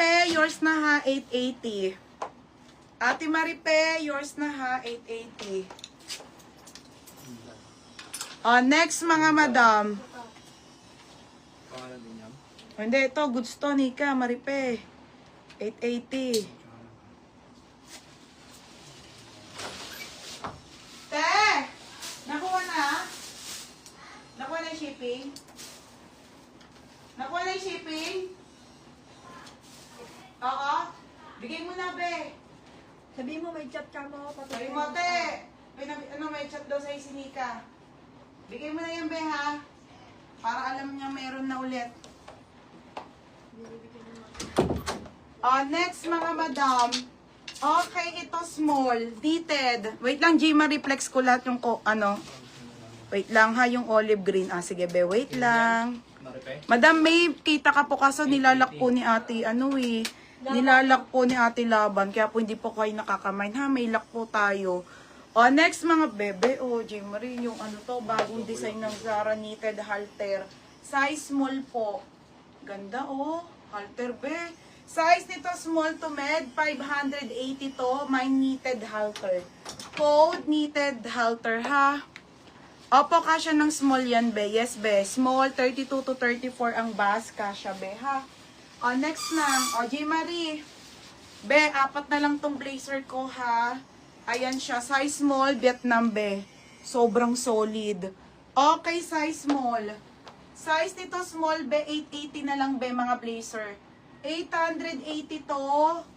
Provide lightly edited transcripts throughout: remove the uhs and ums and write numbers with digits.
Maripe, yours na ha, 880. Ate Maripe, yours na ha, 880. Next mga madam. Hindi, ito, goods to, Nika, Maripe. 880. Te! Nakuha na? Nakuha na yung shipping? Nakuha na yung shipping? Oo? Bigay mo na, be. Sabihin mo may chat ka mo. Sabi mo, te. May chat daw sa'yo si Nika. Bigay mo na yan, be, ha? Para alam niya meron na ulit. Next, mga madam. Okay, ito small. Knitted. Wait lang, Gma, reflex ko lahat yung, wait lang ha, yung olive green. Sige, be, wait lang. Madam, may kita ka po kaso nilalak po ni ate, nilalak po ni ate Laban. Kaya po hindi po kayo nakakamain, ha? May lock po tayo. Next, mga bebe. Gma, yung bagong design ng Zara knitted halter. Size small po. Ganda, halter, be. Size nito small to med, 580 to, my knitted halter. Code knitted halter, ha? Opo, kasya ng small yan, be. Yes, be. Small, 32 to 34 ang bas, kasya, be, ha? Next na. J. Marie. Be, 4 na lang tong blazer ko, ha? Ayan siya. Size small, Vietnam, be. Sobrang solid. Okay, size small. Size nito small, be. 880 na lang, be, mga blazer. 880 to.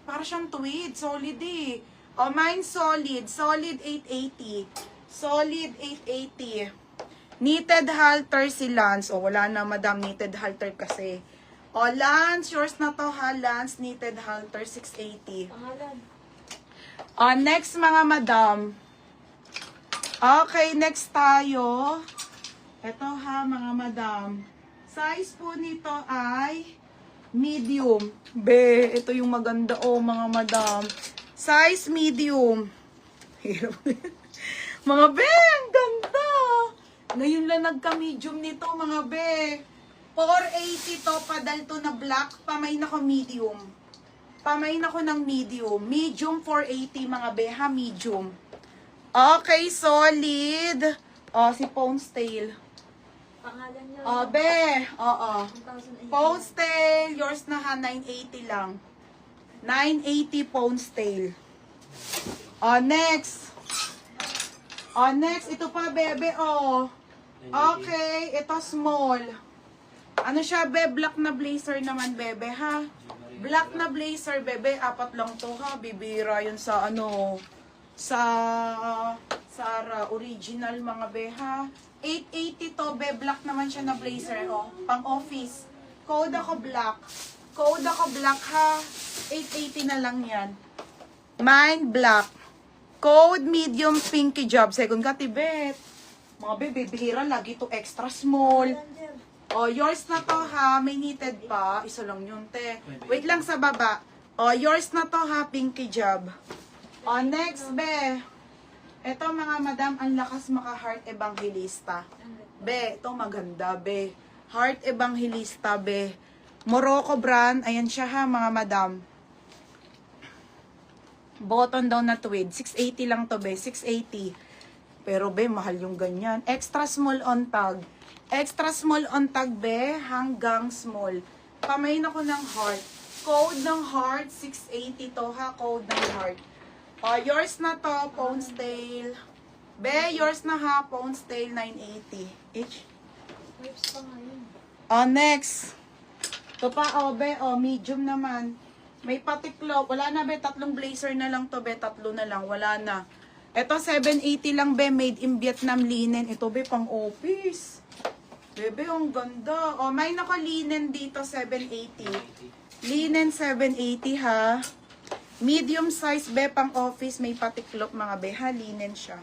Para siyang tweed. Solid eh. Mine solid. Solid 880. Solid 880. Knitted halter si Lance. Wala na, madam. Knitted halter kasi. Lance. Yours na to, ha. Lance. Knitted halter 680. Pangalan. Next, mga madam. Okay, next tayo. Ito, ha, mga madam. Size po nito ay medium. Be, ito yung maganda, mga madam. Size medium. Hirap. Mga be, ang ganda. Ngayon lang nagka-medium nito, mga be. 480 to, padalto na black. Pamain ako medium. Pamain ako ng medium. Medium 480, mga be, ha, medium. Okay, solid. Si Pond's Tail. Pangalan niya. Be, 1,080. Pond's Tail, yours na ha, 980 lang. 980 Pond's Tail. Next. Next, ito pa, bebe, Okay, ito small. Ano siya, be? Black na blazer naman, bebe, ha? Black na blazer, bebe. 4 lang to, ha? Bibira yun sa, sa Zara original, mga be, ha? 880 to, be. Black naman siya na blazer, pang office. Code ako black. Code ako black, ha? 880 na lang yan. Mine black. Code medium pinky job. Second ka, Tibet. Mga be, bibihira. Lagi to extra small. Yours na to, ha? May knitted pa. Isa lang yun, te. Wait lang sa baba. Yours na to, ha? Pinky job. Next, be. Ito, mga madam, ang lakas maka-heart evangelista. Be, ito maganda, be. Heart evangelista, be. Morocco brand. Ayan siya, ha, mga madam. Button down na tweed. 680 lang to, be. 680. Pero, be, mahal yung ganyan. Extra small on tag. Extra small on tag, be. Hanggang small. Pamain ako ng heart. Code ng heart, 680 to, ha. Code ng heart. Yours na to, Pond's Tail. Be, yours na ha, Pond's Tail, 980. Each. Next. Ito pa, be, medium naman. May patiklop. Wala na, be, 3 blazer na lang to, be, 3 na lang. Wala na. Ito, 780 lang, be, made in Vietnam linen. Ito, be, pang office. Bebe, ang ganda. May naka linen dito, 780. Linen, 780, ha. Medium size, be, pang office. May patiklop, mga be, ha. Linen siya.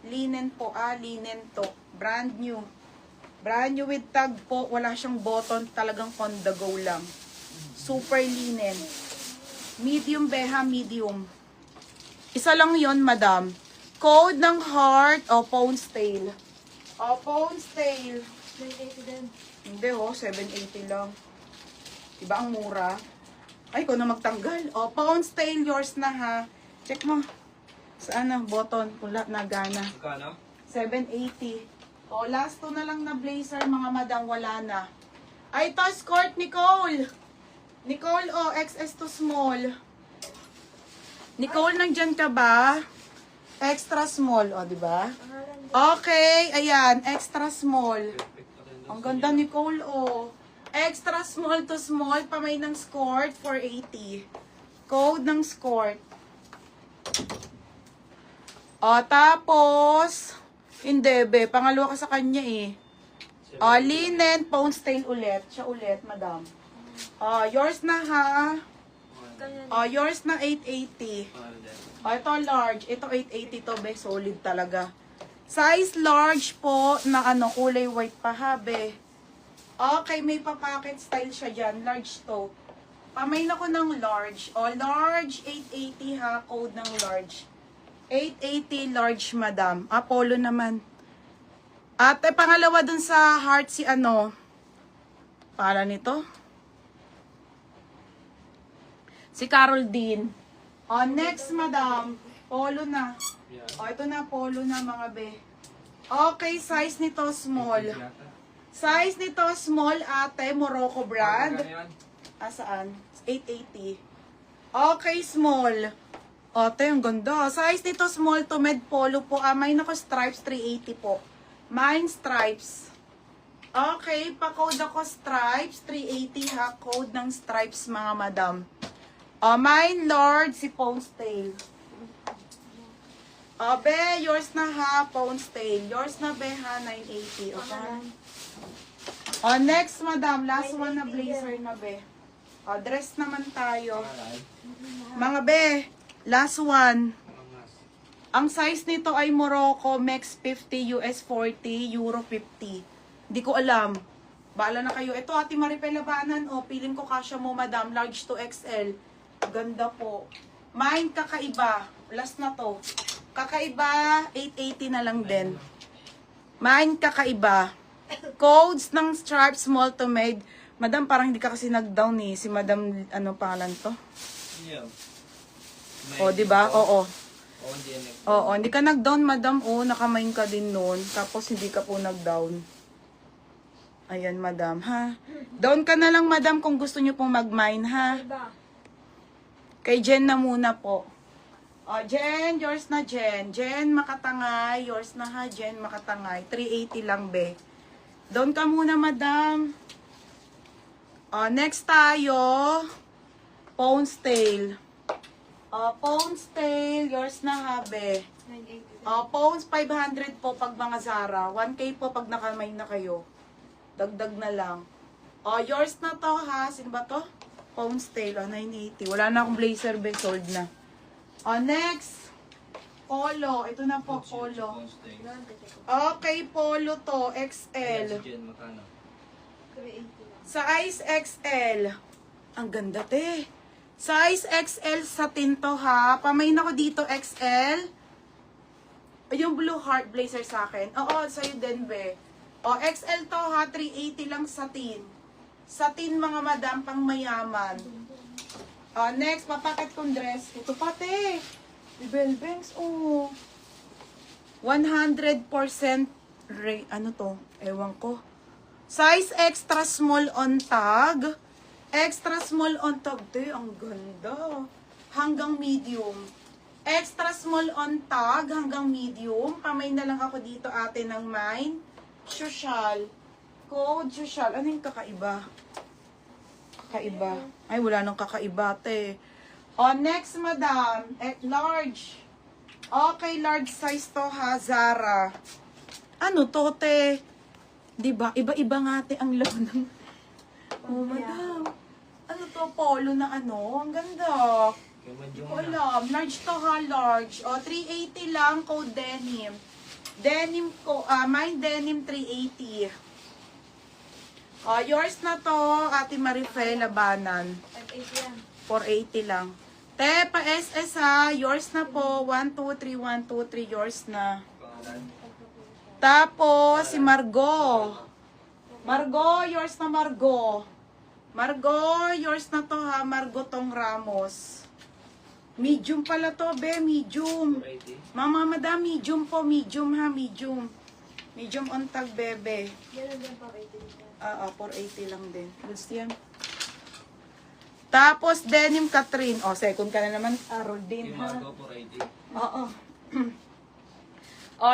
Linen po, linen to. Brand new. Brand new with tag po. Wala siyang button. Talagang on the go lang. Super linen. Medium, be, ha. Medium. Isa lang yon, madam. Code ng heart. Pond's Tail. Pond's Tail. 980 din. Hindi, 780 lang. Diba ang mura? Ay, ko na magtanggal. O, Pounds Tail, yours na ha. Check mo. Sa ano, button. Pula na gana. Magkano? 780. O, last 2 na lang na blazer, mga madam, wala na. Ay, ito, skirt, Nicole. Nicole, o, XS to small. Nicole, nandyan ka ba? Extra small, o, di ba? Pangalan niyo. Okay, ayan, extra small. Perfect na rin. Ang ganda, Nicole, o. Extra small to small, pamay ng skirt, 480. Code ng skirt. O, tapos, hindi, be, pangalawa ka sa kanya eh. O, linen, Pounds Tail ulit. Siya ulit, madam. O, yours na ha. Ganyan. O, yours na 880. Pangalan din. O, ito large. Ito 880 to, be. Solid talaga. Size large po na ano, kulay white pa ha, be. Okay, may pa-pocket style siya dyan. Large to. Pamain ako ng large. O, large, 880 ha. Code ng large. 880 large, madam. Apollo naman. At pangalawa dun sa heart si ano. Para nito. Si Carol Dean. O, next, madam. Polo na. Yan. O, ito na, polo na, mga be. Okay, size nito small. Yata. Size nito small, ate. Morocco brand. Magkano yan? Saan? 880. Okay, small. Ate, ang ganda. Size nito small to med polo po. Mine ako stripes, 380 po. Mine stripes. Okay, pa-code ako stripes, 380 ha. Code ng stripes, mga madam. Mine Lord, si Pounds Tail. Be, yours na ha, Pounds Tail. Yours na, be ha, 980. Okay? Next, madam. Last one na blazer na, be. Dress naman tayo. Pangalan? Mga be, last one. Pangas. Ang size nito ay Morocco, Mex 50, US 40, Euro 50. Hindi ko alam. Baala na kayo. Ito, Ate Maripel Labanan. O, piling ko kasya mo, madam. Large to XL. Ganda po. Mine, kakaiba. Last na to. Kakaiba, 880 na lang din. Mine, kakaiba. Codes ng stripes, small to made. Madam, parang hindi ka kasi nag-down eh. Si madam, ano pangalan to? Yan. O, di ba? Oo. Oo, hindi yan. Oo, hindi ka nag-down, madam. Oo, nakamain ka din noon. Tapos, hindi ka po nag-down. Ayan, madam, ha? Down ka na lang, madam, kung gusto nyo pong mag-mine, ha? Iba. Kay Jen na muna po. O, Jen, yours na, Jen. Jen, Makatangay. Yours na, ha, Jen, Makatangay. 380 lang, be. Down ka muna, madam. O, next tayo. Pounds Tail. O, Pounds Tail. Yours na, ha, be. 980. Pounds 500 po pag mga Zara. 1K po pag nakamay na kayo. Dagdag na lang. Yours na to ha. Sino ba to? Pounds Tail. 980. Wala na akong blazer be. Sold na. Next. Polo. Ito na po, polo. Okay, polo to. XL. Jen, magkano? 380 lang. Size XL. Ang ganda te. Size XL sa tinto ha. Pamain ako dito XL. Yung blue heart blazer sa akin. Oo, sa'yo din be. XL to ha. 380 lang satin. Satin mga madam pang mayaman. Next, papaket kong dress. Ito pati. Bell bangs. 100% ano to? Ewan ko. Size extra small on tag. Extra small on tag. Ang ganda. Hanggang medium. Extra small on tag hanggang medium. Pamay na lang ako dito ate ng mine. Social. Code social. Ano yung kakaiba? Kakaiba. Ay, wala nang kakaiba te. Next madam. Large. Okay, large size to ha. Zara. Ano to te? Diba? Iba-iba nga te ang laman ng... madam. Ano to? Polo na ano? Ang ganda. Hindi ko alam. Large to ha, large. 380 lang, code denim. Denim ko, mine denim 380. Yours na to, Ate Marifel Labanan. 580 lang. 480 lang. Te, pa SS ha. Yours na po. 123, 123. Yours na. Pangalan? Tapos, si Margot. Margot, yours na Margot. Margo, yours na to ha. Margo Tong Ramos. Medium pala to, be. Medium. 480. Madam, medium po. Medium ha, medium. Medium on tag, bebe. Ganun din pa 80 yan. 480 lang din. Goods yan. Tapos, denim Catherine. O, second ka na naman. Roll din Yung ha. Margo, 480. Oo.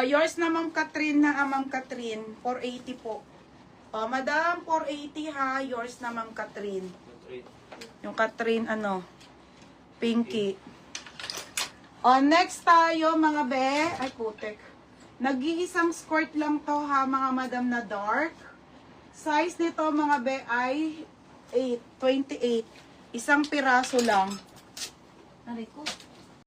Yours na Ma'am Catherine na Ma'am Catherine. 480 po. Madam, 480 ha. Yours na Ma'am Catherine. 480. Yung Catherine, pinky. Next tayo, mga be. Ay, putek. Nag-iisang skirt lang to ha, mga madam na dark. Size nito, mga be, ay 28. Isang piraso lang. Aray ko.